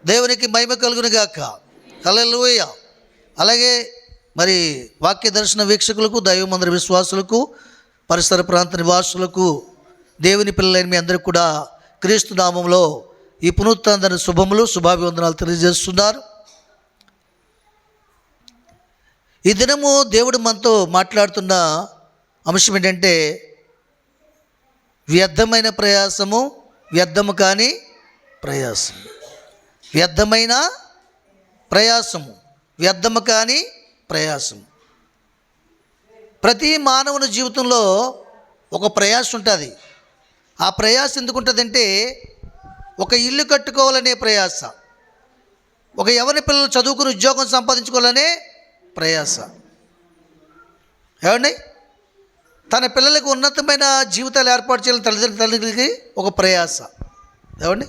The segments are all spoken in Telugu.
దేవునికి మహిమ కలుగును గాక. హల్లెలూయా. అలాగే మరి వాక్య దర్శన వీక్షకులకు, దైవమందిర విశ్వాసులకు, పరిసర ప్రాంత నివాసులకు, దేవుని పిల్లలైన మీ అందరికీ కూడా క్రీస్తు నామంలో ఈ పునరుత్థాన శుభములు, శుభాభివందనాలు తెలియజేస్తున్నారు. ఈ దినము దేవుడు మనతో మాట్లాడుతున్న అంశం ఏంటంటే వ్యర్థమైన ప్రయాసము, వ్యర్థము కాని ప్రయాసం. వ్యర్థమైన ప్రయాసము, వ్యర్థము కాని ప్రయాసము. ప్రతి మానవుని జీవితంలో ఒక ప్రయాస ఉంటుంది. ఆ ప్రయాస ఎందుకు ఉంటుందంటే, ఒక ఇల్లు కట్టుకోవాలనే ప్రయాస, ఒక యవ్వన పిల్లలు చదువుకుని ఉద్యోగం సంపాదించుకోవాలనే ప్రయాస, ఏమండి తన పిల్లలకు ఉన్నతమైన జీవితాలు ఏర్పాటు చేయాలని తల్లిదండ్రులకి ఒక ప్రయాస, ఏమండి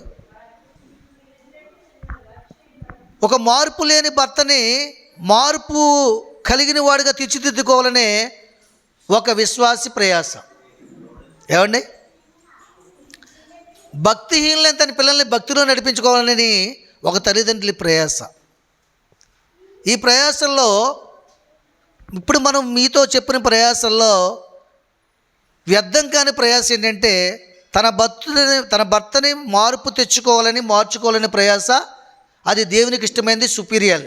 ఒక మార్పు లేని భర్తని మార్పు కలిగిన వాడిగా తీర్చిదిద్దుకోవాలనే ఒక విశ్వాసి ప్రయాస, ఏమండి భక్తిహీనులైన తన పిల్లల్ని భక్తిలో నడిపించుకోవాలని ఒక తల్లిదండ్రుల ప్రయాస. ఈ ప్రయాసల్లో ఇప్పుడు మనం మీతో చెప్పిన ప్రయాసల్లో వ్యర్థం కాని ప్రయాస ఏంటంటే, తన భర్తని మార్చుకోవాలని ప్రయాస. అది దేవునికి ఇష్టమైనది, సుపీరియర్.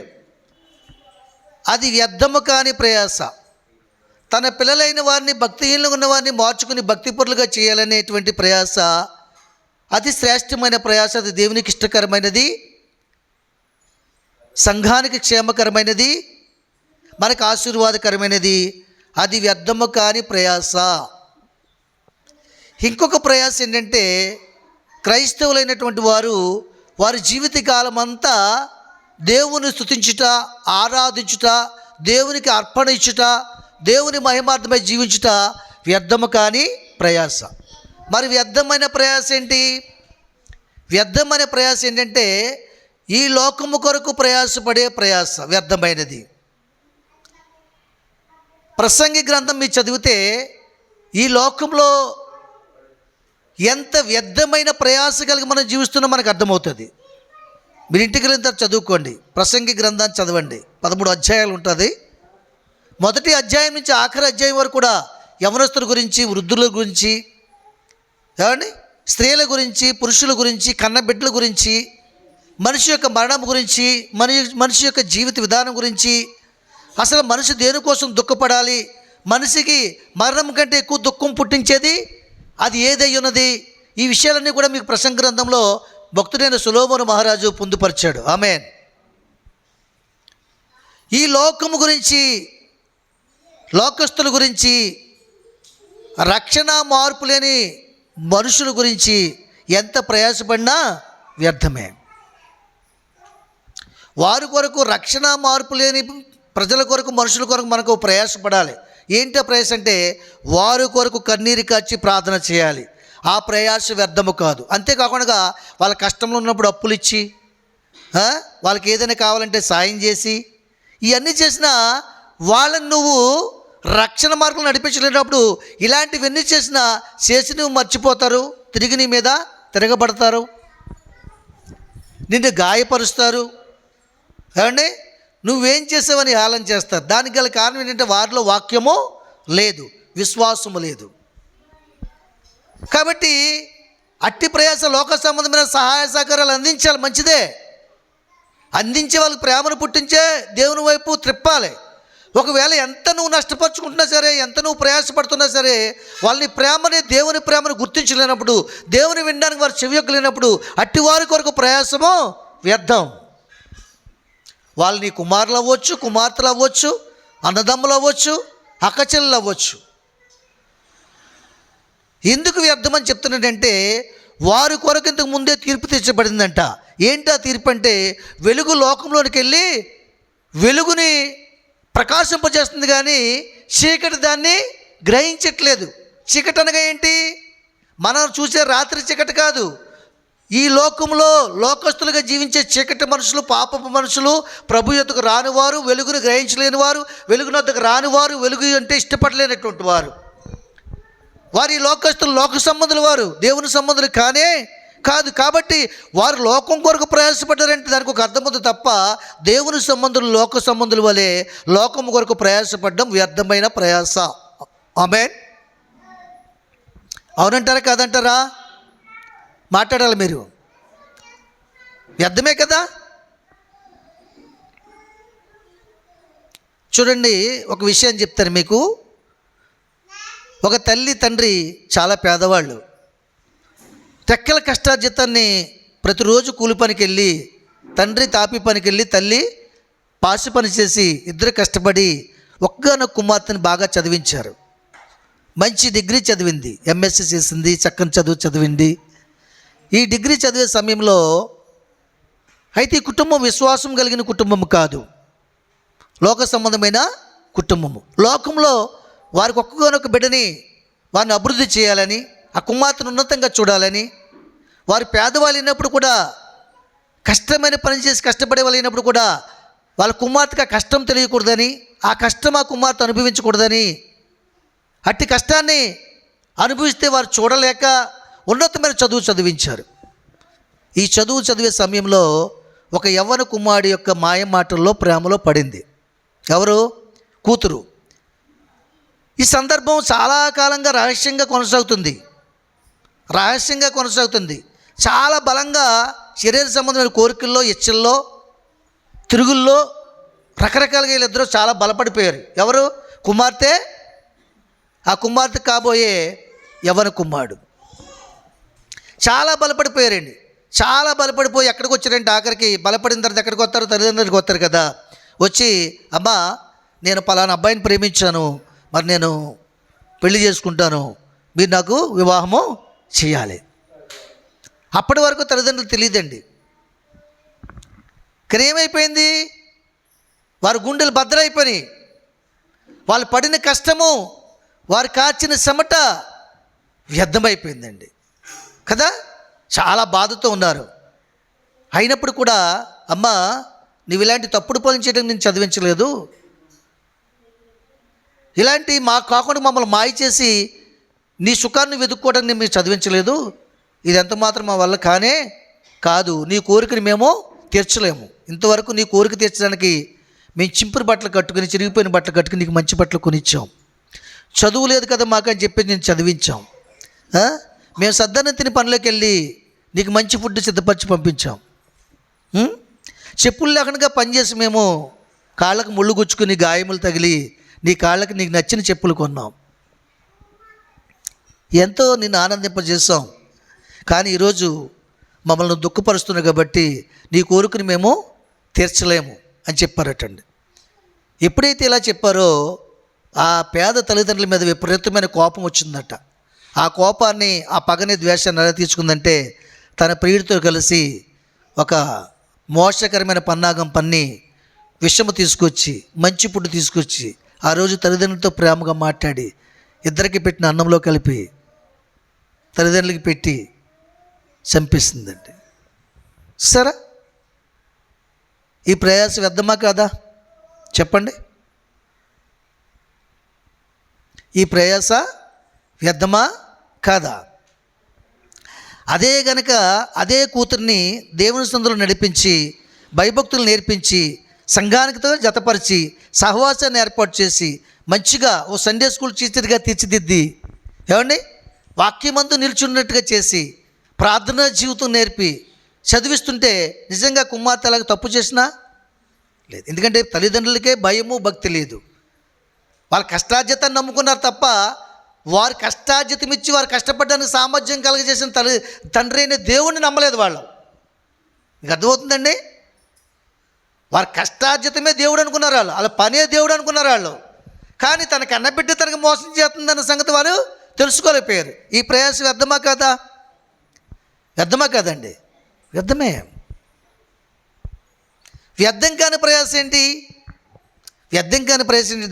అది వ్యర్థము కాని ప్రయాస. తన పిల్లలైన వారిని, భక్తిహీనులుగా ఉన్న వారిని మార్చుకుని భక్తిపరులుగా చేయాలనేటువంటి ప్రయాస అతి శ్రేష్టమైన ప్రయాస. అది దేవునికి ఇష్టకరమైనది, సంఘానికి క్షేమకరమైనది, మనకు ఆశీర్వాదకరమైనది. అది వ్యర్థము కాని ప్రయాస. ఇంకొక ప్రయాస ఏంటంటే, క్రైస్తవులైనటువంటి వారి జీవితకాలం అంతా దేవుని స్తుతించుట, ఆరాధించుట, దేవునికి అర్పణ ఇచ్చుట, దేవుని మహిమార్థమై జీవించుట వ్యర్థము కాని ప్రయాస. మరి వ్యర్థమైన ప్రయాస ఏంటి? వ్యర్థమైన ప్రయాస ఏంటంటే, ఈ లోకము కొరకు ప్రయాసపడే ప్రయాస వ్యర్థమైనది. ప్రసంగి గ్రంథం మీరు చదివితే ఈ లోకంలో ఎంత వ్యర్థమైన ప్రయాస కలిగి మనం జీవిస్తున్నాం మనకు అర్థమవుతుంది. మీరు ఇంటికి వెళ్ళిన తర్వాత చదువుకోండి, ప్రసంగి గ్రంథాన్ని చదవండి. 13 అధ్యాయాలు ఉంటుంది. మొదటి అధ్యాయం నుంచి ఆఖరి అధ్యాయం వరకు కూడా యవనస్తుల గురించి, వృద్ధుల గురించి, ఏమండి స్త్రీల గురించి, పురుషుల గురించి, కన్నబిడ్డల గురించి, మనిషి యొక్క మరణం గురించి, మనిషి యొక్క జీవిత విధానం గురించి, అసలు మనిషి దేనికోసం దుఃఖపడాలి, మనిషికి మరణం కంటే ఎక్కువ దుఃఖం పుట్టించేది అది ఏదై ఉన్నది, ఈ విషయాలన్నీ కూడా మీకు ప్రసంగ గ్రంథంలో భక్తుడైన సొలొమోను మహారాజు పొందుపరిచాడు. ఆమేన్. ఈ లోకము గురించి, లోకస్తుల గురించి, రక్షణ మార్పు లేని మనుషుల గురించి ఎంత ప్రయాసపడినా వ్యర్థమే. వారి కొరకు, రక్షణ మార్పు లేని ప్రజల కొరకు, మనుషుల కొరకు మనకు ప్రయాసపడాలి. ఏంటి ఆ ప్రయాస అంటే, వారి కొరకు కన్నీరు కార్చి ప్రార్థన చేయాలి. ఆ ప్రయాస వ్యర్థము కాదు. అంతేకాకుండా వాళ్ళ కష్టంలో ఉన్నప్పుడు అప్పులు ఇచ్చి, వాళ్ళకి ఏదైనా కావాలంటే సాయం చేసి, ఇవన్నీ చేసినా వాళ్ళని నువ్వు రక్షణ మార్గంలో నడిపించలేనప్పుడు ఇలాంటివన్నీ చేసి నువ్వు మర్చిపోతారు, తిరిగి నీ మీద తిరగబడతారు, నిన్ను గాయపరుస్తారు, ఏమండి నువ్వేం చేసావని హేళన చేస్తారు. దానికి గల కారణం ఏంటంటే, వారిలో వాక్యము లేదు, విశ్వాసము లేదు. కాబట్టి అట్టి ప్రయాస, లోక సంబంధమైన సహాయ సహకారాలు అందించాలి, మంచిదే. అందించే వాళ్ళకి ప్రేమను పుట్టించే దేవుని వైపు త్రిప్పాలి. ఒకవేళ ఎంత నువ్వు నష్టపరుచుకుంటున్నా సరే, ఎంత నువ్వు ప్రయాసపడుతున్నా సరే, వాళ్ళని దేవుని ప్రేమను గుర్తించలేనప్పుడు, దేవుని వినడానికి వారు చెవియొక్కలేనప్పుడు అట్టి వారి కొరకు ప్రయాసము వ్యర్థం. వాళ్ళు నీ కుమారులు అవ్వచ్చు, కుమార్తెలు అవ్వచ్చు, అన్నదమ్ములు అవ్వచ్చు, అక్కచెల్లెలు అవ్వచ్చు. ఎందుకు వ్యర్థమని చెప్తున్నాడంటే, వారి కొరకు ఇంతకు ముందే తీర్పు తీర్చబడిందంట. ఏంటా తీర్పు అంటే, వెలుగు లోకంలోనికి వెళ్ళి వెలుగుని ప్రకాశింపజేస్తుంది, కానీ చీకటి దాన్ని గ్రహించట్లేదు. చీకటి అనగా ఏంటి? మనం చూసే రాత్రి చీకటి కాదు. ఈ లోకంలో లోకస్తులుగా జీవించే చీకటి మనుషులు, పాపపు మనుషులు, ప్రభు యొద్దకు రానివారు, వెలుగును గ్రహించలేని వారు, వెలుగునొద్దకు రానివారు, వెలుగు అంటే ఇష్టపడలేనటువంటి వారు, వారి లోకస్తులు, లోక సంబంధులు, వారు దేవుని సంబంధులు కాదు. కాబట్టి వారు లోకం కొరకు ప్రయాసపడ్డారంటే దానికి ఒక అర్థం ఉంది తప్ప, దేవుని సంబంధులు లోక సంబంధుల వలె లోకం కొరకు ప్రయాసపడడం వ్యర్థమైన ప్రయాస. ఆమేన్. అవునంటారా కాదంటారా? మాట్లాడాలి మీరు. వ్యర్థమే కదా. చూడండి, ఒక విషయం చెప్తాను మీకు. ఒక తల్లి తండ్రి చాలా పేదవాళ్ళు. తెక్కల కష్టార్జితాన్ని ప్రతిరోజు కూలి పనికి వెళ్ళి, తండ్రి తాపి పనికి వెళ్ళి, తల్లి పాసి పని చేసి ఇద్దరు కష్టపడి ఒక్కగానొక్క కుమార్తెని బాగా చదివించారు. మంచి డిగ్రీ చదివింది, ఎంఎస్సీ చేసింది, చక్కని చదువు చదివింది. ఈ డిగ్రీ చదివే సమయంలో అయితే ఈ కుటుంబం విశ్వాసం కలిగిన కుటుంబం కాదు, లోక సంబంధమైన కుటుంబము. లోకంలో వారికి ఒక్కగానొక్క బిడ్డని వారిని అభివృద్ధి చేయాలని, ఆ కుమార్తెను ఉన్నతంగా చూడాలని, వారు పేదవాళ్ళు అయినప్పుడు కూడా, కష్టమైన పని చేసి కష్టపడే వాళ్ళు అయినప్పుడు కూడా వాళ్ళ కుమార్తెకి ఆ కష్టం తెలియకూడదని, ఆ కష్టం ఆ కుమార్తె అనుభవించకూడదని, అట్టి కష్టాన్ని అనుభవిస్తే వారు చూడలేక ఉన్నతమైన చదువు చదివించారు. ఈ చదువు చదివే సమయంలో ఒక యవ్వన కుమారుడి యొక్క మాయ మాటల్లో ప్రేమలో పడింది. ఎవరు? కూతురు. ఈ సందర్భం చాలా కాలంగా రహస్యంగా కొనసాగుతుంది. చాలా బలంగా శరీర సంబంధమైన కోరికల్లో, ఇచ్చల్లో, తిరుగుల్లో రకరకాలుగా వీళ్ళిద్దరూ చాలా బలపడిపోయారు. ఎవరు? కుమార్తె, ఆ కుమార్తె కాబోయే యవ్వన కుమారుడు. చాలా బలపడిపోయారండి. చాలా బలపడిపోయి ఎక్కడికి వచ్చారంటే ఆఖరికి బలపడిన తర్వాత ఎక్కడికి వస్తారు? తల్లిదండ్రులకి వస్తారు కదా. వచ్చి, అమ్మా నేను పలానా అబ్బాయిని ప్రేమించాను, మరి నేను పెళ్లి చేసుకుంటాను, మీరు నాకు వివాహము చేయాలి. అప్పటి వరకు తల్లిదండ్రులు తెలియదండి. కానీ ఏమైపోయింది? వారి గుండెలు బద్దలైపోయినాయి. వాళ్ళు పడిన కష్టము, వారు కాచిన చెమట వ్యర్థమైపోయిందండి కదా. చాలా బాధతో ఉన్నారు. అయినప్పుడు కూడా, అమ్మా నువ్వు ఇలాంటి తప్పుడు పనులు చేయడం నేను చదివించలేదు, ఇలాంటి మా కాకుండా మమ్మల్ని మాయ చేసి నీ సుఖాన్ని వెతుక్కోవడానికి నేను మీరు చదివించలేదు, ఇది ఎంత మాత్రం మా వల్ల కాదు. నీ కోరికని మేము తీర్చలేము. ఇంతవరకు నీ కోరిక తీర్చడానికి మేము చింపురు బట్టలు కట్టుకుని, చిరిగిపోయిన బట్టలు కట్టుకుని నీకు మంచి బట్టలు కొనిచ్చాం. చదువు లేదు కదా మాకని చెప్పి నేను చదివించాం. మేము సద్దన్నం తిని పనిలోకి వెళ్ళి నీకు మంచి ఫుడ్ సిద్ధపరిచి పంపించాం. చెప్పులు లేకుండా పనిచేసి మేము కాళ్ళకు ముళ్ళు గుచ్చుకుని గాయములు తగిలి నీ కాళ్ళకి నీకు నచ్చిన చెప్పులు కొన్నాం. ఎంతో నిన్ను ఆనందింపజేసాం. కానీ ఈరోజు మమ్మల్ని దుఃఖపరుస్తున్నావు కాబట్టి నీ కోరికను మేము తీర్చలేము అని చెప్పారటండి. ఎప్పుడైతే ఇలా చెప్పారో ఆ పేద తల్లిదండ్రుల మీద విపరీతమైన కోపం వచ్చిందట. ఆ కోపాన్ని, ఆ పగని, ద్వేషాన్ని ఎలా తీర్చుకుందంటే తన ప్రియుడితో కలిసి ఒక మోసకరమైన పన్నాగం పన్ని విషము తీసుకొచ్చి, మంచి పుడ్డు తీసుకొచ్చి, ఆ రోజు తల్లిదండ్రులతో ప్రేమగా మాట్లాడి ఇద్దరికి పెట్టిన అన్నంలో కలిపి తల్లిదండ్రులకి పెట్టి చంపేసిందండి. సరే, ఈ ప్రయాస వ్యర్థమా కాదా చెప్పండి? ఈ ప్రయాస వ్యర్థమా కాదా? అదే కూతుర్ని దేవుని సందులో నడిపించి, భయభక్తులు నేర్పించి, సంఘానికితో జతపరిచి, సహవాసాన్ని ఏర్పాటు చేసి, మంచిగా ఓ సండే స్కూల్ టీచర్గా తీర్చిదిద్ది, ఏమండి వాక్యమందు నిల్చున్నట్టుగా చేసి, ప్రార్థనా జీవితం నేర్పి చదివిస్తుంటే నిజంగా కుమార్తె అలాగ తప్పు చేసినా లేదు. ఎందుకంటే తల్లిదండ్రులకే భయము, భక్తి లేదు. వాళ్ళ కష్టార్జితాన్ని నమ్ముకున్నారు తప్ప, వారి కష్టార్జితం ఇచ్చి వారు కష్టపడడానికి సామర్థ్యం కలగజేసిన తండ్రి అయిన దేవుణ్ణి నమ్మలేదు వాళ్ళు. మీకు అర్థమవుతుందండి? వారి కష్టార్జితమే దేవుడు అనుకున్నారు వాళ్ళు, వాళ్ళ పనే దేవుడు అనుకున్నారు వాళ్ళు. కానీ తన కన్నబిడ్డ తనకు మోసం చేస్తుందన్న సంగతి వారు తెలుసుకోలేకపోయారు. ఈ ప్రయాస వ్యర్థమా కాదా? వ్యర్థమా కాదండి? వ్యర్థమే. వ్యర్థం కాని ప్రయాస ఏంటి?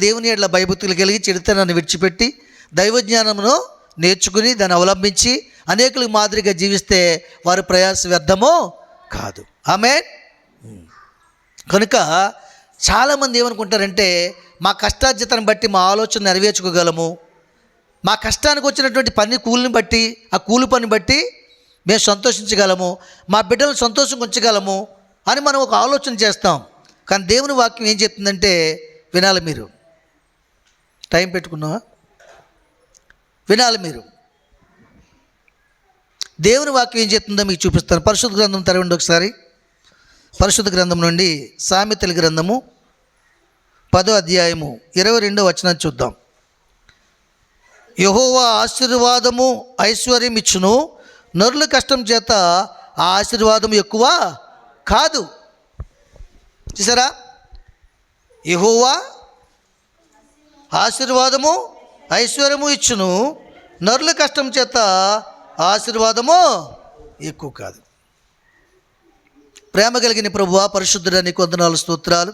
దేవుని ఎడల భయభక్తులు కలిగి చెడుతనాన్ని విడిచిపెట్టి దైవజ్ఞానమును నేర్చుకుని దాన్ని అవలంబించి అనేకులకు మాదిరిగా జీవిస్తే వారి ప్రయాస వ్యర్థమో కాదు. ఆమేన్. కనుక చాలామంది ఏమనుకుంటారంటే, మా కష్టార్జితాన్ని బట్టి మా ఆలోచన నెరవేర్చుకోగలము, మా కష్టానికి వచ్చినటువంటి కూలిని బట్టి, ఆ కూలి పని బట్టి మేము సంతోషించగలము, మా బిడ్డలను సంతోషంగా ఉంచగలము అని మనం ఒక ఆలోచన చేస్తాం. కానీ దేవుని వాక్యం ఏం చెప్తుందంటే వినాలి. మీరు టైం పెట్టుకున్నావా? వినాలి మీరు. దేవుని వాక్యం ఏం చెప్తుందో మీకు చూపిస్తాను. పరిశుద్ధ గ్రంథం తెరవండి ఒకసారి. పరిశుద్ధ గ్రంథం నుండి సామెతల గ్రంథము 10వ అధ్యాయము 22వ వచనం చూద్దాం. యెహోవా ఆశీర్వాదము ఐశ్వర్యం ఇచ్చును, నరుల కష్టం చేత ఆ ఆశీర్వాదం ఎక్కువ కాదు. చూసారా? యెహోవా ఆశీర్వాదము ఐశ్వర్యము ఇచ్చును, నరుల కష్టం చేత ఆశీర్వాదము ఎక్కువ కాదు. ప్రేమ కలిగిన ప్రభువా, పరిశుద్ధుడా, నీకు వందనాలు, స్తోత్రాలు.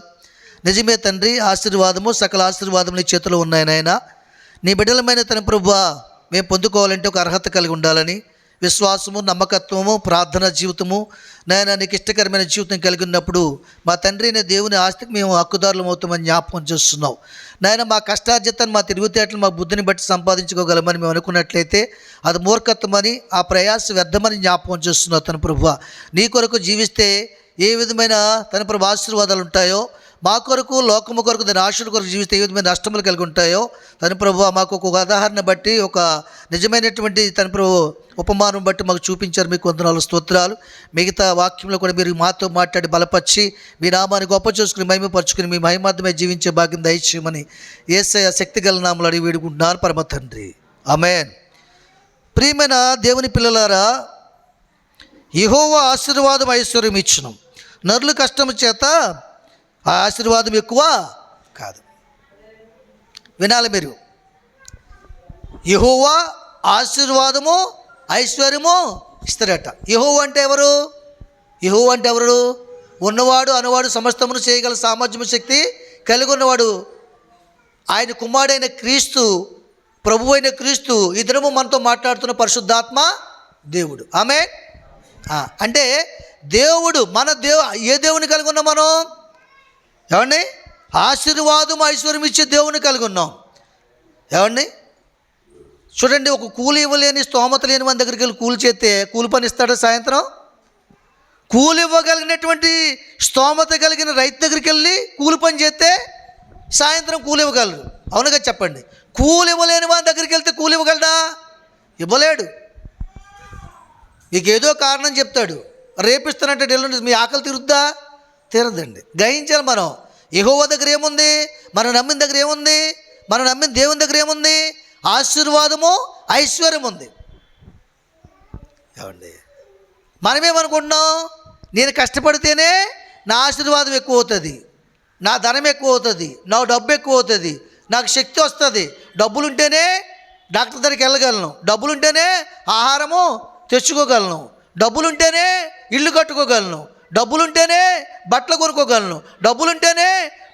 నిజమే తండ్రి, ఆశీర్వాదము సకల ఆశీర్వాదము నీ చేతిలో ఉన్నాయి నాయన. నీ బిడ్డలమైన తన ప్రభువా, మేము పొందుకోవాలంటే ఒక అర్హత కలిగి ఉండాలని, విశ్వాసము, నమ్మకత్వము, ప్రార్థన జీవితము నాయన నీకు ఇష్టకరమైన జీవితం కలిగి ఉన్నప్పుడు మా తండ్రి అనే దేవుని ఆస్తికి మేము హక్కుదారులం అవుతామని జ్ఞాపకం చేస్తున్నావు నాయన. మా కష్టార్జితాన్ని, మా తిరుగుతేటలు, మా బుద్ధిని బట్టి సంపాదించుకోగలమని మేము అనుకున్నట్లయితే అది మూర్ఖత్వమని, ఆ ప్రయాస వ్యర్థమని జ్ఞాపకం చేస్తున్నావు తన ప్రభువా. నీ కొరకు జీవిస్తే ఏ విధమైన తన ప్రభు ఆశీర్వాదాలు ఉంటాయో, మా కొరకు, లోకము కొరకు, దాని ఆశల కొరకు జీవిస్తే ఏ విధమైన నష్టములు కలిగి ఉంటాయో తన ప్రభువా మాకు ఒక ఉదాహరణ బట్టి, ఒక నిజమైనటువంటి తన ప్రభు ఉపమానం బట్టి మాకు చూపించారు. మీకు వందనాలు, స్తోత్రాలు. మిగతా వాక్యంలో కూడా మీరు మాతో మాట్లాడి బలపరిచి మీ నామాన్ని గొప్ప చేసుకుని మహిమపరుచుకుని మీ మహిమార్థమై జీవించే భాగ్యం దయచేయమని యేసయ్య శక్తిగల నామములో అడిగి వేడుకుంటున్నారు పరమ తండ్రి, ఆమేన్. ప్రియమైన దేవుని పిల్లలారా, యెహోవా ఆశీర్వాదం ఐశ్వర్యం ఇచ్చును, నరుల కష్టము చేత ఆ ఆశీర్వాదం ఎక్కువ కాదు. వినాలి మీరు. యెహోవా ఆశీర్వాదము ఐశ్వర్యము ఇస్తారట. యెహోవా అంటే ఎవరు? యెహోవా అంటే ఎవరు? ఉన్నవాడు, అనువాడు, సమస్తమును చేయగల సామర్థ్యము, శక్తి కలిగి ఉన్నవాడు. ఆయన కుమారుడైన క్రీస్తు, ప్రభు అయిన క్రీస్తు, ఈ దినము మనతో మాట్లాడుతున్న పరిశుద్ధాత్మ దేవుడు. ఆమేన్. అంటే దేవుడు, మన ఏ దేవుని కలిగి ఉన్నాం మనం? ఏమండి? ఆశీర్వాదం ఐశ్వర్యం ఇచ్చే దేవుని కలిగి ఉన్నాం. ఏమండి? చూడండి, ఒక కూలి ఇవ్వలేని, స్తోమత లేని మన దగ్గరికి వెళ్ళి కూలి చేస్తే కూలి పని ఇస్తాడా సాయంత్రం? కూలి ఇవ్వగలిగినటువంటి స్తోమత కలిగిన రైతు దగ్గరికి వెళ్ళి కూలి పని చేస్తే సాయంత్రం కూలి ఇవ్వగలరు. అవునుగా చెప్పండి. కూలి ఇవ్వలేని వాని దగ్గరికి వెళ్తే కూలి ఇవ్వగలడా? ఇవ్వలేడు. మీకు ఏదో కారణం చెప్తాడు, రేపిస్తానంటే ఎల్లుండి మీ ఆకలి తీరుద్దా? తీరదండి. గ్రహించాలి మనం. యెహోవా దగ్గర ఏముంది? మనం నమ్మిన దగ్గర ఏముంది? మనం నమ్మిన దేవుని దగ్గర ఏముంది? ఆశీర్వాదము ఐశ్వర్యం ఉంది. ఏమండి? మనమేమనుకుంటున్నాం? నేను కష్టపడితేనే నా ఆశీర్వాదం ఎక్కువ అవుతుంది, నా ధనం ఎక్కువ అవుతుంది, నా డబ్బు ఎక్కువ అవుతుంది, నాకు శక్తి వస్తుంది, డబ్బులుంటేనే డాక్టర్ దగ్గరికి వెళ్ళగలను, డబ్బులుంటేనే ఆహారము తెచ్చుకోగలను, డబ్బులుంటేనే ఇల్లు కట్టుకోగలను, డబ్బులుంటేనే బట్టలు కొనుక్కోగలను, డబ్బులుంటేనే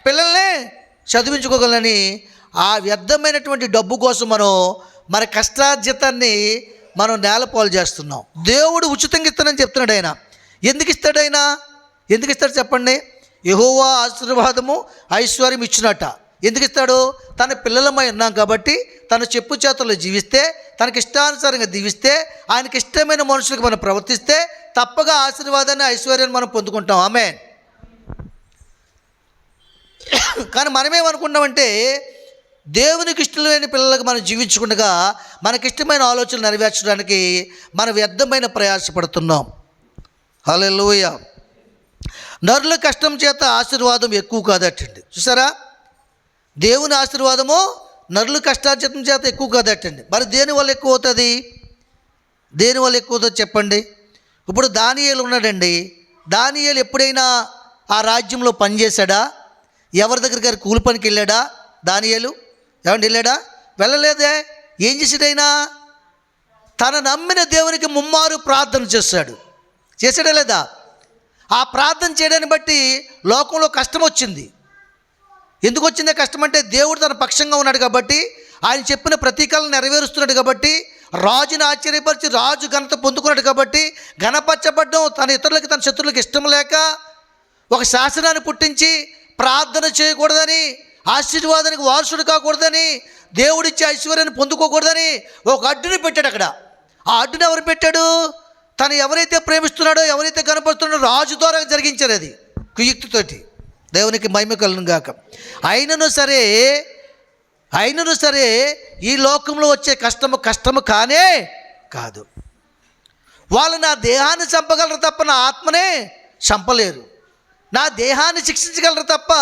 పిల్లల్ని చదివించుకోగలనని ఆ వ్యర్థమైనటువంటి డబ్బు కోసం మన కష్టార్జితాన్ని మనం నేలపాలు చేస్తున్నాం. దేవుడు ఉచితంగా ఇస్తానని చెప్తున్నాడు ఆయన. ఎందుకు ఇస్తాడు ఆయన? ఎందుకు ఇస్తాడు చెప్పండి? యెహోవా ఆశీర్వాదము ఐశ్వర్యం ఇచ్చినట్ట. ఎందుకు ఇస్తాడు? తన పిల్లలమై ఉన్నాం కాబట్టి తన చెప్పు చేతుల్లో జీవిస్తే, తనకి ఇష్టానుసారంగా దీవిస్తే, ఆయనకి ఇష్టమైన మనుషులకు మనం ప్రవర్తిస్తే తప్పగా ఆశీర్వాదాన్ని, ఐశ్వర్యాన్ని మనం పొందుకుంటాం. ఆమేన్. కానీ మనమేమనుకున్నామంటే దేవునికి ఇష్టం లేని పిల్లలకు మనం జీవించకుండా మనకిష్టమైన ఆలోచనలు నెరవేర్చడానికి మనం వ్యర్థమైన ప్రయాసపడుతున్నాం. హల్లెలూయా. నరుల కష్టం చేత ఆశీర్వాదం ఎక్కువ కాదటండి. చూసారా? దేవుని ఆశీర్వాదము నరుల కష్టార్జితం చేత ఎక్కువ కాదటండి. మరి దేనివల్ల ఎక్కువ అవుతుంది? దేనివల్ల ఎక్కువ అవుతుంది చెప్పండి? ఇప్పుడు దానియేలు ఉన్నాడండి. దానియేలు ఎప్పుడైనా ఆ రాజ్యంలో పనిచేశాడా? ఎవరి దగ్గరికి కూలి పనికి వెళ్ళాడా దానియేలు? ఏమండి వెళ్ళాడా? వెళ్ళలేదే. ఏం చేసాడైనా? తన నమ్మిన దేవునికి ముమ్మారు ప్రార్థన చేశాడు. చేశాడా లేదా? ఆ ప్రార్థన చేయడాన్ని బట్టి లోకంలో కష్టం వచ్చింది. ఎందుకు వచ్చిందే కష్టం అంటే దేవుడు తన పక్షంగా ఉన్నాడు కాబట్టి, ఆయన చెప్పిన ప్రతీకాలను నెరవేరుస్తున్నాడు కాబట్టి, రాజుని ఆశ్చర్యపరిచి రాజు ఘనత పొందుకున్నాడు కాబట్టి, ఘనపరచబడ్డం తన ఇతరులకి, తన శత్రువులకు ఇష్టం లేక ఒక శాసనాన్ని పుట్టించి ప్రార్థన చేయకూడదని, ఆశీర్వాదానికి వారసుడు కాకూడదని, దేవుడిచ్చే ఐశ్వర్యాన్ని పొందుకోకూడదని ఒక అడ్డుని పెట్టాడు అక్కడ. ఆ అడ్డుని ఎవరు పెట్టాడు? తను ఎవరైతే ప్రేమిస్తున్నాడో, ఎవరైతే కనపడుతున్నాడో రాజు ద్వారా జరిగించారు. అది కుయుక్తితోటి. దేవునికి మహిమ కలుగును గాక. అయినను సరే ఈ లోకంలో వచ్చే కష్టము కానే కాదు. వాళ్ళు నా దేహాన్ని చంపగలరు తప్ప నా ఆత్మనే చంపలేరు. నా దేహాన్ని శిక్షించగలరు తప్ప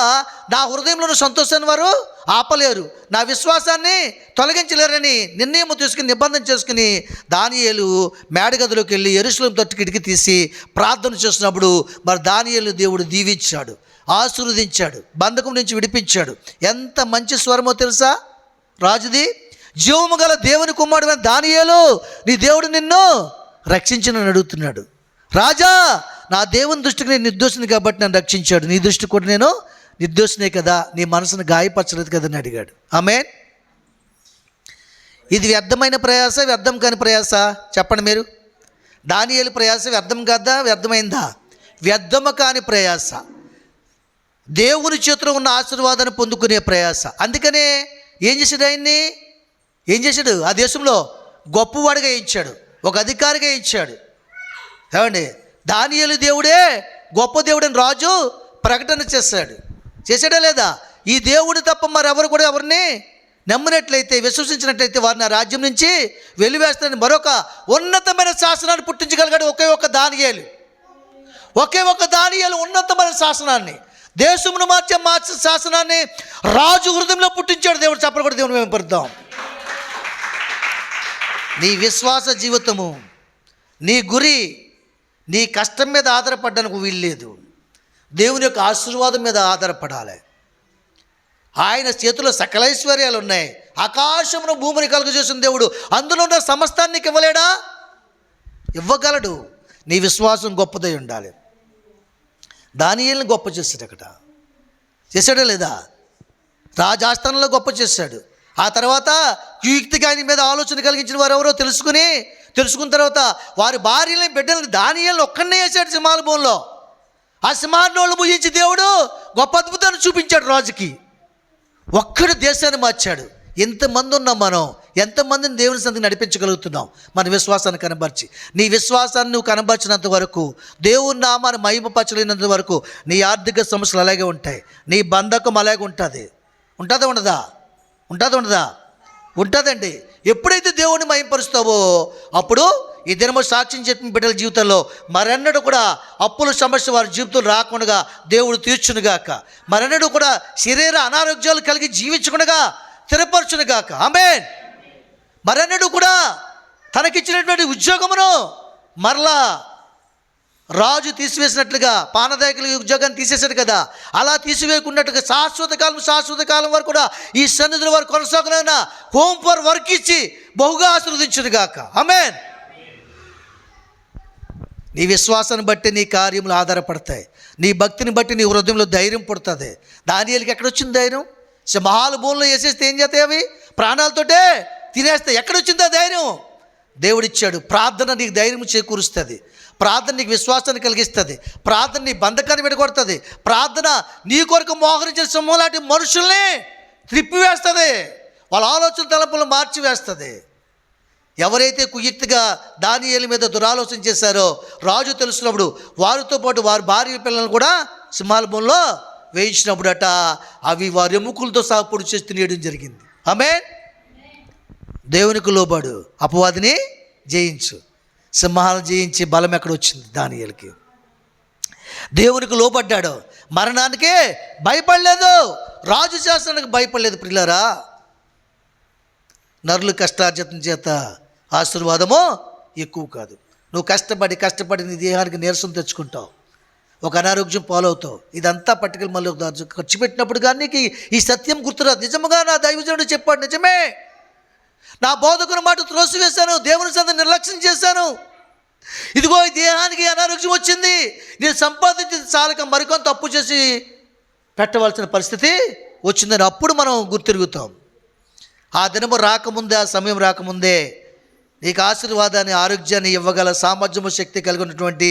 నా హృదయంలో సంతోషాన్ని వారు ఆపలేరు. నా విశ్వాసాన్ని తొలగించలేరని నిర్ణయం తీసుకుని, నిబంధన చేసుకుని దానియేలు మేడగదిలోకి వెళ్ళి యెరూషలేము తట్టు కిటికీ తీసి ప్రార్థన చేసినప్పుడు మరి దానియేలు దేవుడు దీవించాడు, ఆశీర్వదించాడు, బంధకం నుంచి విడిపించాడు. ఎంత మంచి స్వరమో తెలుసా రాజుది. జీవము గల దేవుని కుమారుడైన దానియేలు, నీ దేవుడు నిన్ను రక్షించనని అడుగుతున్నాడు. రాజా, నా దేవుని దృష్టికి నేను నిర్దోషిని కాబట్టి నన్ను రక్షించాడు, నీ దృష్టి కూడా నేను నిర్దోషినే కదా, నీ మనసును గాయపరచలేదు కదా అని అడిగాడు. ఆమేన్. ఇది వ్యర్థమైన ప్రయాస, వ్యర్థం కాని ప్రయాస? చెప్పండి మీరు. దానియేలు ప్రయాస వ్యర్థం కాదా, వ్యర్థమైందా? వ్యర్థము కాని ప్రయాస, దేవుని చేతిలో ఉన్న ఆశీర్వాదాన్ని పొందుకునే ప్రయాస. అందుకనే ఏం చేశాడు? ఆ దేశంలో గొప్పవాడిగా ఇచ్చాడు, ఒక అధికారిగా ఇచ్చాడు. ఏమండి, దానియేలు దేవుడే గొప్ప దేవుడని రాజు ప్రకటన చేశాడా లేదా? ఈ దేవుడు తప్ప మరెవరు కూడా ఎవరిని నమ్మినట్లయితే, విశ్వసించినట్లయితే వారిని ఆ రాజ్యం నుంచి వెలివేస్తానని మరొక ఉన్నతమైన శాసనాన్ని పుట్టించగలిగాడు ఒకే ఒక దానియేలు. ఉన్నతమైన శాసనాన్ని, దేశమును మార్చే శాసనాన్ని రాజు హృదయంలో పుట్టించాడు దేవుడు. చెప్పలు కూడా దేవుని మేము పరుద్దాం. నీ విశ్వాస జీవితము, నీ గురి, నీ కష్టం మీద ఆధారపడడానికి వీల్లేదు. దేవుని యొక్క ఆశీర్వాదం మీద ఆధారపడాలి. ఆయన చేతిలో సకల ఐశ్వర్యాలు ఉన్నాయి. ఆకాశమును భూమిని కలుగజేసిన దేవుడు అందులో ఉన్న సమస్తాన్ని నీకు ఇవ్వలేడా? ఇవ్వగలడు. నీ విశ్వాసం గొప్పదై ఉండాలి. దానియేలుని గొప్ప చేశాడు. అక్కడ చేశాడా లేదా? రాజాస్థానంలో గొప్ప చేశాడు. ఆ తర్వాత కుయుక్తిగా ఆయన మీద ఆలోచన కలిగించిన వారు ఎవరో తెలుసుకున్న తర్వాత వారి భార్యలని, బిడ్డలని దానియేలుని ఒక్కడనే వేశాడు సింహాల బోన్లో. ఆ సింహాన్నోళ్ళు ముగించి దేవుడు గొప్ప అద్భుతాన్ని చూపించాడు రాజుకి. ఒక్కడు దేశాన్ని మార్చాడు. ఎంతమంది ఉన్నాం మనం? ఎంతమందిని దేవుని సన్నిధికి నడిపించగలుగుతున్నాం? మన విశ్వాసాన్ని కనబర్చి, నీ విశ్వాసాన్ని నువ్వు కనబర్చినంత వరకు, దేవుని నామాన్ని మహిమపరచలేనంత వరకు నీ ఆర్థిక సమస్యలు అలాగే ఉంటాయి, నీ బంధకం అలాగే ఉంటుంది. ఉండదా? ఉంటుందండి. ఎప్పుడైతే దేవుని మహిమపరుస్తావో అప్పుడు ఈ దినము సాక్ష్యం చెప్పిన బిడ్డల జీవితంలో మరెన్నడూ కూడా అప్పుల సమస్య వారి జీవితంలో రాకుండా దేవుడు తీర్చునుగాక. మరెన్నడూ కూడా శరీర అనారోగ్యాలు కలిగి జీవించకుండా స్థిరపరచునుగాక. ఆమేన్. మరెన్నడూ కూడా తనకిచ్చినటువంటి ఉద్యోగమును మరలా రాజు తీసివేసినట్లుగా, పానదాయకుల ఉద్యోగాన్ని తీసేశాడు కదా, అలా తీసివేయకున్నట్టుగా శాశ్వత కాలం వరకు కూడా ఈ సన్నిధుల వారు కొనసాగునైనా హోమ్ ఫర్ వర్క్ ఇచ్చి బహుగా ఆశీర్వదించునుగాక. ఆమేన్. నీ విశ్వాసాన్ని బట్టి నీ కార్యములు ఆధారపడతాయి. నీ భక్తిని బట్టి నీ హృదయంలో ధైర్యం పుడుతుంది. దానియేలుకి ఎక్కడొచ్చింది ధైర్యం? సింహాల భూమిలో వేసేస్తే ఏం చేస్తాయి? అవి ప్రాణాలతోటే తినేస్తాయి. ఎక్కడొచ్చిందో ధైర్యం? దేవుడిచ్చాడు. ప్రార్థన నీకు ధైర్యం చేకూరుస్తుంది. ప్రార్థన నీకు విశ్వాసాన్ని కలిగిస్తుంది. ప్రార్థన నీ బంధకాన్ని విడగొడుతుంది. ప్రార్థన నీ కొరకు మోహరించిన సింహం లాంటి మనుషుల్ని త్రిప్పివేస్తుంది. వాళ్ళ ఆలోచన తలపులను మార్చివేస్తుంది. ఎవరైతే కుయుక్తిగా దానియేలు మీద దురాలోచన చేశారో రాజు తెలుసున్నప్పుడు వారితో పాటు వారి భార్య పిల్లలను కూడా సింహాల బోన్లో వేయించినప్పుడట అవి వారి ఎముకలతో సహా పొడి చేసి తినేయడం జరిగింది. ఆమేన్. దేవునికి లోబడు, అపవాదిని జయించు. సింహాలను జయించి బలం ఎక్కడొచ్చింది దానియేలుకి? దేవునికి లోబడ్డాడు, మరణానికే భయపడలేదు, రాజు శాసనానికి భయపడలేదు. ప్రియులారా, నరులు కష్టార్జితం చేత ఆశీర్వాదము ఎక్కువ కాదు. నువ్వు కష్టపడి నీ దేహానికి నీరసం తెచ్చుకుంటావు, ఒక అనారోగ్యం పాలవుతావు. ఇదంతా పట్టుకెళ్ళి మళ్ళీ ఖర్చు పెట్టినప్పుడు కానీ నీకు ఈ సత్యం గుర్తురాదు. నిజముగా నా దైవజనుడు చెప్పాడు, నిజమే, నా బోధకుని మాట త్రోసివేశాను, దేవుని సంగతి నిర్లక్ష్యం చేశాను, ఇదిగో ఈ దేహానికి అనారోగ్యం వచ్చింది, నేను సంపాదించింది చాలక మరికొంత అప్పు చేసి పెట్టవలసిన పరిస్థితి వచ్చిందని అప్పుడు మనం గుర్తిరుగుతాం. ఆ దినము రాకముందే, ఆ సమయం రాకముందే నీకు ఆశీర్వాదాన్ని, ఆరోగ్యాన్ని ఇవ్వగల సామర్థ్యము, శక్తి కలిగి ఉన్నటువంటి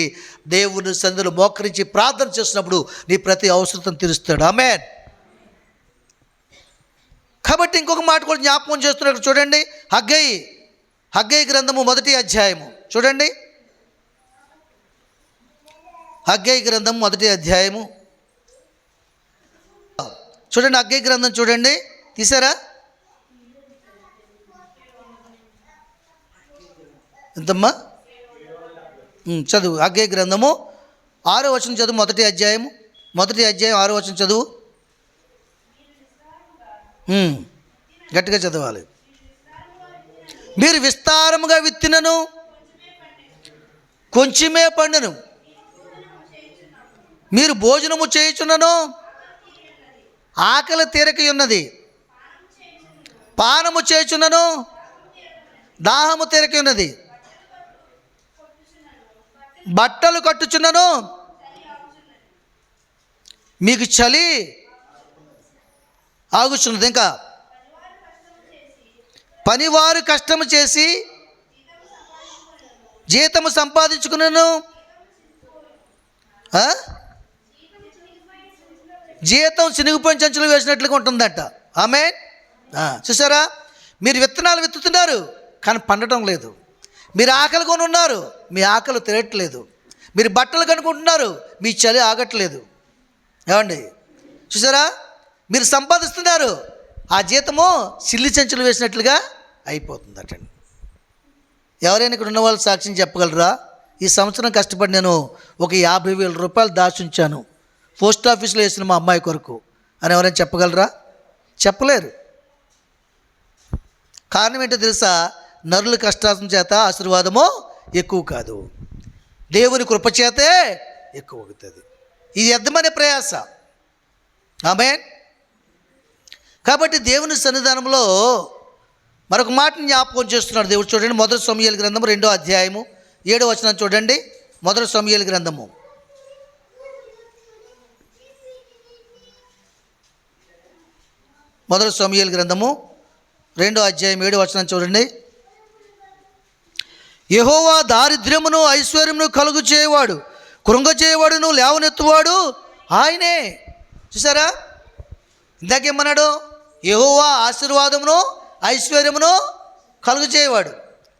దేవుని సన్నిధిలో మోకరించి ప్రార్థన చేసినప్పుడు నీ ప్రతి అవసరతను తీరుస్తాడు. ఆమేన్. కాబట్టి ఇంకొక మాట కూడా జ్ఞాపకం చేస్తున్నట్టు చూడండి. హగ్గయి గ్రంథము 1వ అధ్యాయము చూడండి. హగ్గై గ్రంథం 1వ అధ్యాయము. చూడండి, హగ్గై గ్రంథం చూడండి, తీసారా? ఎంతమ్మా? చదువు. హగ్గై గ్రంథము 6వ వచనం చదువు. 1వ అధ్యాయం 6వ వచనం చదువు. గట్టిగా చదవాలి. మీరు విస్తారముగా విత్తినను కొంచెమే పండును, మీరు భోజనము చేయుచున్నను ఆకలి తీరక ఉన్నది, పానము చేయుచున్నను దాహము తీరక ఉన్నది, బట్టలు కట్టుచున్నను మీకు చలి ఆగుచున్నది. ఇంకా పనివారు కష్టము చేసి జీతము సంపాదించుకున్నాను, జీతం చినిగిపోయిన చెంచులు వేసినట్లుగా ఉంటుందట. ఆమేన్. చూసారా? మీరు విత్తనాలు విత్తుతున్నారు కానీ పండటం లేదు. మీరు ఆకలి కొని ఉన్నారు, మీ ఆకలి తిరగట్లేదు. మీరు బట్టలు కనుక్కుంటున్నారు, మీ చలి ఆగట్లేదు. ఏమండి? చూసారా? మీరు సంపాదిస్తున్నారు, ఆ జీతము సిల్లి చెంచులు వేసినట్లుగా అయిపోతుందటండి. ఎవరైనా ఇక్కడ ఉన్న వాళ్ళు సాక్ష్యం చెప్పగలరా? ఈ సంవత్సరం కష్టపడి నేను ఒక 50,000 రూపాయలు దాచుంచాను పోస్ట్ ఆఫీస్లో వేసిన మా అమ్మాయి కొరకు అని ఎవరైనా చెప్పగలరా? చెప్పలేరు. కారణం ఏంటో తెలుసా? నరుల కష్టాల చేత ఆశీర్వాదము ఎక్కువ కాదు, దేవుని కృపచేతే ఎక్కువ అవుతుంది. ఇది వ్యర్థమైన ప్రయాస. ఆమేన్. కాబట్టి దేవుని సన్నిధానంలో మరొక మాటని జ్ఞాపకం చేస్తున్నాడు దేవుడు. చూడండి, 1 సమూయేలు గ్రంథము 2వ అధ్యాయము 7వ వచనం చూడండి. 1 సమూయేలు గ్రంథము 2వ అధ్యాయం 7వ వచనం చూడండి. యెహోవా దారిద్ర్యమును ఐశ్వర్యమును కలుగు చేయవాడు, కృంగ చేయవాడును లేవనెత్తువాడు ఆయనే. చూసారా? ఇందాకేమన్నాడు? యెహోవా ఆశీర్వాదమును ఐశ్వర్యమును కలుగు చేయవాడు.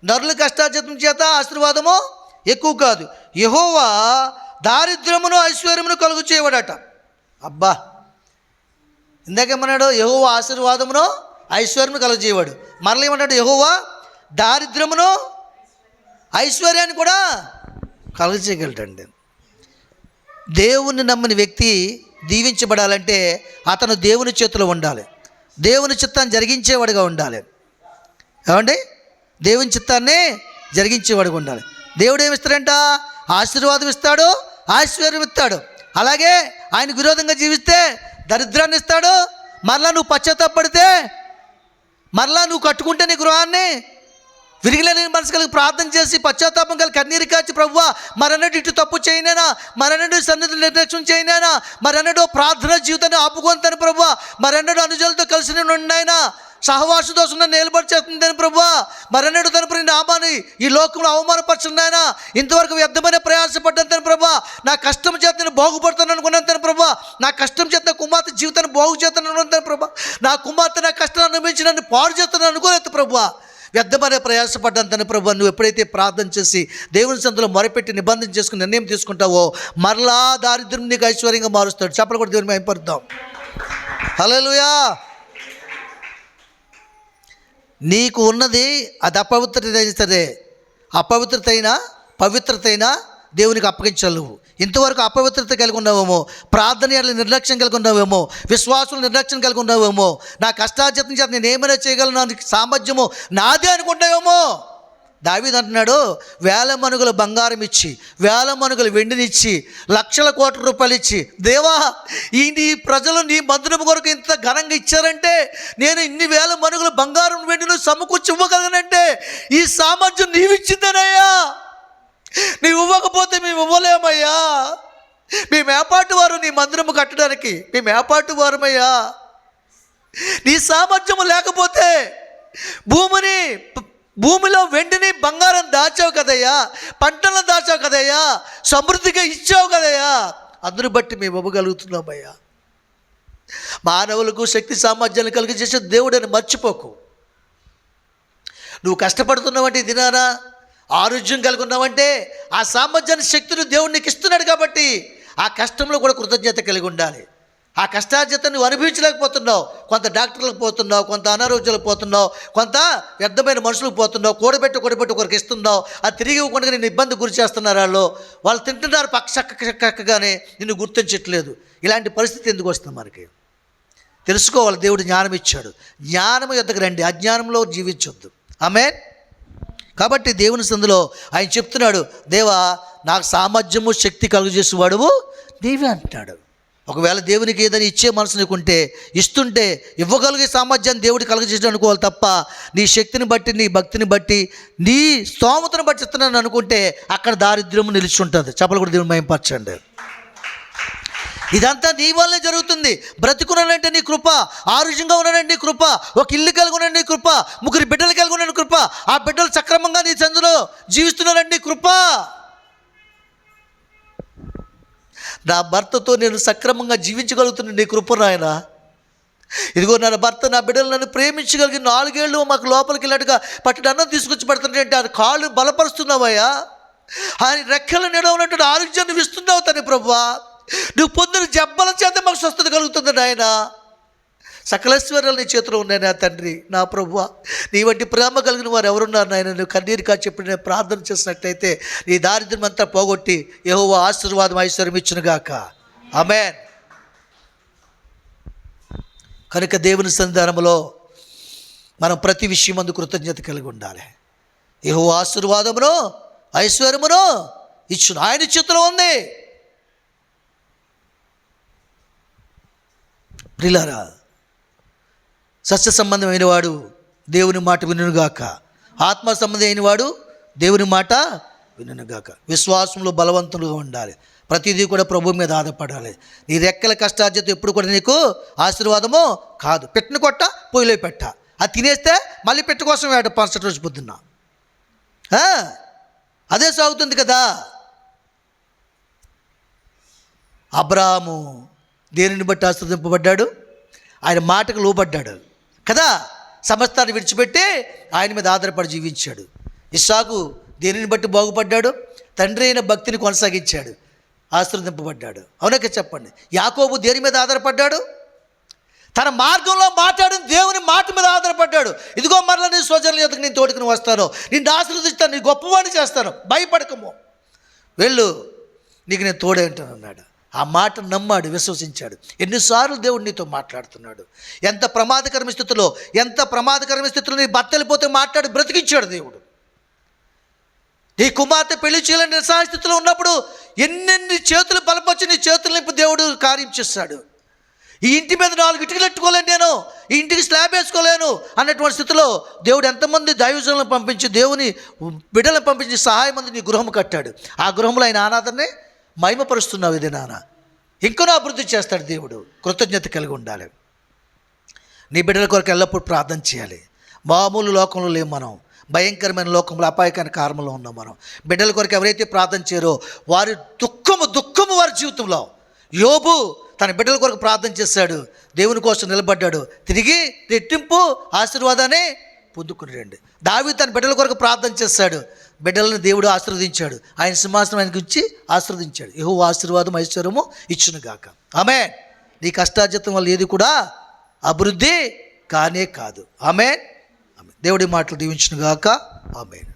నరుల కష్టార్జితం చేత ఆశీర్వాదము ఎక్కువ కాదు. యెహోవా దారిద్ర్యమును ఐశ్వర్యమును కలుగు చేయవాడట. అబ్బా, ఇందాకేమన్నాడు? యెహోవా ఆశీర్వాదమును ఐశ్వర్యమును కలుగు చేయవాడు. మరలా ఏమన్నాడు? యెహోవా దారిద్ర్యమును ఐశ్వర్యాన్ని కూడా కలుగు చేయగలటండి. దేవుని నమ్మిన వ్యక్తి దీవించబడాలంటే అతను దేవుని చేతిలో ఉండాలి, దేవుని చిత్తాన్ని జరిగించేవాడిగా ఉండాలి. ఏమండి? దేవుని చిత్తాన్ని జరిగించేవాడిగా ఉండాలి. దేవుడు ఏమిస్తాడంట? ఆశీర్వాదం ఇస్తాడు, ఐశ్వర్యం ఇస్తాడు. అలాగే ఆయనకు విరోధంగా జీవిస్తే దరిద్రాన్ని ఇస్తాడు. మరలా నువ్వు పశ్చాత్తాపడితే, మరలా నువ్వు కట్టుకుంటే నీ గృహాన్ని విరిగిలేని మనసు కలిగి ప్రార్థన చేసి పశ్చాత్తాపం కలిగి కన్నీరు కాచి, ప్రభువా మరన్నట్టు ఇటు తప్పు చేయనేనా, మరన్నట్టు సన్నిధి నిర్లక్ష్యం చేయనేనా, మరన్నట్టు ప్రార్థన జీవితాన్ని ఆపుకొంతాను ప్రభువా, మరన్నట్టు అనుజులతో కలిసి నేను ఉన్నాయినా, సహవాస దోషం నిలబడి చేస్తుందని ప్రభువా, మరన్నట్టు తనపరి నామాన్ని ఈ లోకంలో అవమానపరుచున్నాయనా, ఇంతవరకు వ్యర్థమైన ప్రయాసపడ్డంతని ప్రభువా, నా కష్టం చేత నేను బాగుపడతాను అనుకున్నాను ప్రభువా, నా కష్టం చేత నా కుమార్తె జీవితాన్ని బాగు చేస్తాను అనుకున్నాను ప్రభువా, నా కుమార్తె నా కష్టాన్ని అనుభవించి నన్ను పాడు చేస్తాను అనుకోలేదు ప్రభువా, వ్యర్థమైన ప్రయాసపడ్డంతని ప్రభువా, నువ్వు ఎప్పుడైతే ప్రార్థన చేసి దేవుని సందులో మొరపెట్టి నిబంధన చేసుకుని నిర్ణయం తీసుకుంటావో మరలా దారిద్ర్యం నీకు ఐశ్వర్యంగా మారుస్తాడు. చెప్పలు కూడా దేవుని మహిమపరుద్దాం. హల్లెలూయా. నీకు ఉన్నది అది అపవిత్రత అయినా సరే, అపవిత్రత అయినా పవిత్రత అయినా దేవునికి అప్పగించాలి. నువ్వు ఇంతవరకు అపవిత్రత కలిగి ఉన్నావేమో, ప్రార్థన నిర్లక్ష్యం కలిగి ఉన్నావేమో, విశ్వాసం నిర్లక్ష్యం కలిగి ఉన్నావేమో, నా కష్టార్జితం చేత నేను ఏమైనా చేయగలను సామర్థ్యము నాదే అనుకుంటావేమో. దావీదు అంటున్నాడు, 1000 మణుగుల బంగారం ఇచ్చి, 1000 మణుగుల వెండినిచ్చి, లక్షల కోట్ల రూపాయలు ఇచ్చి, దేవా ఈ నీ ప్రజలు నీ మందిరం కొరకు ఇంత ఘనంగా ఇచ్చారంటే నేను ఇన్ని 1000 మణుగుల బంగారం వెండిని సమకూర్చి ఇవ్వగలనంటే ఈ సామర్థ్యం నీవిచ్చిందనయ్యా, నీవు ఇవ్వకపోతే మేము ఇవ్వలేమయ్యా, మేము ఏపాటు వారు నీ మందిరము కట్టడానికి, మేము ఏపాటు వారమయ్యా, నీ సామర్థ్యము లేకపోతే భూమిలో వెండిని బంగారం దాచావు కదయ్యా, పంటలను దాచావు కదయ్యా, సమృద్ధిగా ఇచ్చావు కదయ్యా, అందరూ బట్టి మేము ఇవ్వగలుగుతున్నామయ్యా. మానవులకు శక్తి సామర్థ్యాన్ని కలిగి చేసే దేవుడని మర్చిపోకు. నువ్వు కష్టపడుతున్నావంటే దినానా ఆరోగ్యం కలిగి ఉన్నావంటే ఆ సామర్థ్యాన్ని శక్తిని దేవుడు నీకు ఇస్తున్నాడు కాబట్టి ఆ కష్టంలో కూడా కృతజ్ఞత కలిగి ఉండాలి. ఆ కష్టార్జితం నువ్వు అనుభవించలేకపోతున్నావు. కొంత డాక్టర్లకు పోతున్నావు, కొంత అనారోగ్యాలకు పోతున్నావు, కొంత వ్యర్థమైన మనుషులకు పోతున్నావు, కూడబెట్టి ఒకరికి ఇస్తున్నావు. అది తిరిగి ఇవ్వకుండా నేను ఇబ్బంది గురి చేస్తున్నారు. వాళ్ళు తింటున్నారు చక్కగానే నిన్ను గుర్తించట్లేదు. ఇలాంటి పరిస్థితి ఎందుకు వస్తుంది మనకి? తెలుసుకోవాలి, దేవుడు జ్ఞానం ఇచ్చాడు. జ్ఞానం యొద్దకు రండి, అజ్ఞానంలో జీవించొద్దు. ఆమేన్. కాబట్టి దేవుని సందులో ఆయన చెప్తున్నాడు, దేవా నాకు సామర్థ్యము శక్తి కలుగజేసేవాడువు నీవే అంటున్నాడు. ఒకవేళ దేవునికి ఏదైనా ఇచ్చే మనసు నీకుంటే, ఇస్తుంటే ఇవ్వగలిగే సామర్థ్యాన్ని దేవుడికి కలుగజేసి అనుకోవాలి తప్ప నీ శక్తిని బట్టి, నీ భక్తిని బట్టి, నీ స్తోమతను బట్టి ఇస్తున్నాను అనుకుంటే అక్కడ దారిద్ర్యము నిలిచి ఉంటుంది. చెప్పలు కూడా దేవుని మహిమపరచండి. ఇదంతా నీ వల్లే జరుగుతుంది. బ్రతికున్నానంటే నీ కృప, ఆరోగ్యంగా ఉన్నానంటే నీ కృప, ఒక ఇల్లు కలిగి ఉన్నాను నీ కృప, 3 బిడ్డలు కలిగి ఉన్నాను కృప, ఆ బిడ్డలు సక్రమంగా నీ సందులో జీవిస్తున్నానంటే నీ కృప. నా భర్తతో నేను సక్రమంగా జీవించగలుగుతున్నాను నీ కృప నాయన. ఇదిగో నా భర్త, నా బిడ్డలు నన్ను ప్రేమించగలిగి 4 ఏళ్ళు మాకు లోపలికి వెళ్ళట్టుగా పట్టడి అన్నం తీసుకొచ్చి పెడుతుంటే ఆ కాళ్ళు బలపరుస్తున్నావయ్యా. ఆయన రెక్కల నిడవనట్టు ఆరోగ్యాన్ని ఇస్తున్నావు తని ప్రభువా. నువ్వు పొందిన జబ్బల చేత మాకు స్వస్థత కలుగుతుంది నాయన. సకలేశ్వరాలు నీ చేతిలో ఉన్నాయి నా తండ్రి, నా ప్రభువా. నీ వంటి ప్రేమ కలిగిన వారు ఎవరున్నారు నాయన? నువ్వు కన్నీరు కాచి చెప్పి నేను ప్రార్థన చేసినట్లయితే నీ దారిద్ర్యం అంతా పోగొట్టి యెహోవా ఆశీర్వాదం ఐశ్వర్యం ఇచ్చునుగాక. ఆమేన్. కనుక దేవుని సన్నిధానంలో మనం ప్రతి విషయం అందు కృతజ్ఞత కలిగి ఉండాలి. యెహోవా ఆశీర్వాదమును ఐశ్వర్యమును ఇచ్చును, ఆయన చేతిలో ఉంది. ప్రియులారా, సస్య సంబంధమైన వాడు దేవుని మాట వినుగాక, ఆత్మ సంబంధం అయిన వాడు దేవుని మాట వినుగాక. విశ్వాసంలో బలవంతులుగా ఉండాలి. ప్రతిదీ కూడా ప్రభువు మీద ఆధారపడాలి. నీ రెక్కల కష్టార్జితం ఎప్పుడు కూడా నీకు ఆశీర్వాదము కాదు. పెట్టిన కొట్ట పొయ్యిలో పెట్ట, అది తినేస్తే మళ్ళీ పెట్ట కోసం వేట 5 రోజు పొద్దున్న అదే సాగుతుంది కదా. అబ్రాహాము దేనిని బట్టి ఆశీర్వదింపబడ్డాడు? ఆయన మాటకు లోబడ్డాడు కదా. సమస్తాన్ని విడిచిపెట్టి ఆయన మీద ఆధారపడి జీవించాడు. ఇస్సాకు దేనిని బట్టి బాగుపడ్డాడు? తండ్రి అయిన భక్తిని కొనసాగించాడు, ఆశీర్వదింపబడ్డాడు. అవునక చెప్పండి. యాకోబు దేని మీద ఆధారపడ్డాడు? తన మార్గంలో మాట్లాడిన దేవుని మాట మీద ఆధారపడ్డాడు. ఇదిగో మరలా నీ స్వజనుల యొద్దకు నేను తోడుకుని వస్తాను, నిన్ను ఆశీర్వదిస్తాను, నీ గొప్పవాడిని చేస్తాను, భయపడకము, వెళ్ళు, నీకు నేను తోడే ఉంటాను అన్నాడు. ఆ మాట నమ్మాడు, విశ్వసించాడు. ఎన్నిసార్లు దేవుడు నీతో మాట్లాడుతున్నాడు. ఎంత ప్రమాదకరమైన స్థితిలో నీ భర్త వెళ్ళిపోతే మాట్లాడి బ్రతికించాడు దేవుడు. నీ కుమార్తె పెళ్లి చేయాలని నిస్సహాయ స్థితిలో ఉన్నప్పుడు ఎన్నెన్ని చేతులు బలపరిచి నీ చేతులు నింపి దేవుడు కార్యం చేస్తాడు. ఈ ఇంటి మీద 4 ఇటుకలు ఎట్టుకోలేను నేను, ఈ ఇంటికి స్లాబ్ వేసుకోలేను అన్నటువంటి స్థితిలో దేవుడు ఎంతమంది దైవజనులను పంపించి, దేవుని బిడ్డలను పంపించి సహాయం మంది నీ గృహం కట్టాడు. ఆ గృహంలో ఆయన ఆనాదనే మహిమపరుస్తున్నావు. ఇది నాన్న ఇంకనూ అభివృద్ధి చేస్తాడు దేవుడు. కృతజ్ఞత కలిగి ఉండాలి. నీ బిడ్డల కొరకు ఎల్లప్పుడూ ప్రార్థన చేయాలి. మామూలు లోకంలో లేము మనం, భయంకరమైన లోకంలో అపాయకరమైన కారణంలో ఉన్నాం మనం. బిడ్డల కొరకు ఎవరైతే ప్రార్థన చేయరో వారి దుఃఖము వారి జీవితంలో. యోబు తన బిడ్డల కొరకు ప్రార్థన చేశాడు, దేవుని కోసం నిలబడ్డాడు, తిరిగి రెట్టింపు ఆశీర్వాదాన్ని పొందుకున్నాడండి. దావీదు తన బిడ్డల కొరకు ప్రార్థన చేశాడు, బిడ్డలను దేవుడు ఆశీర్వదించాడు, ఆయన సింహాసనం ఆయనకు ఇచ్చి ఆశీర్వదించాడు. యెహోవా ఆశీర్వాదం ఐశ్వర్యము ఇచ్చునుగాక. ఆమేన్. నీ కష్టార్జితం వల్ల ఏది కూడా అభివృద్ధి కానే కాదు. ఆమేన్. దేవుడి మాటలు దీవించునుగాక. ఆమేన్.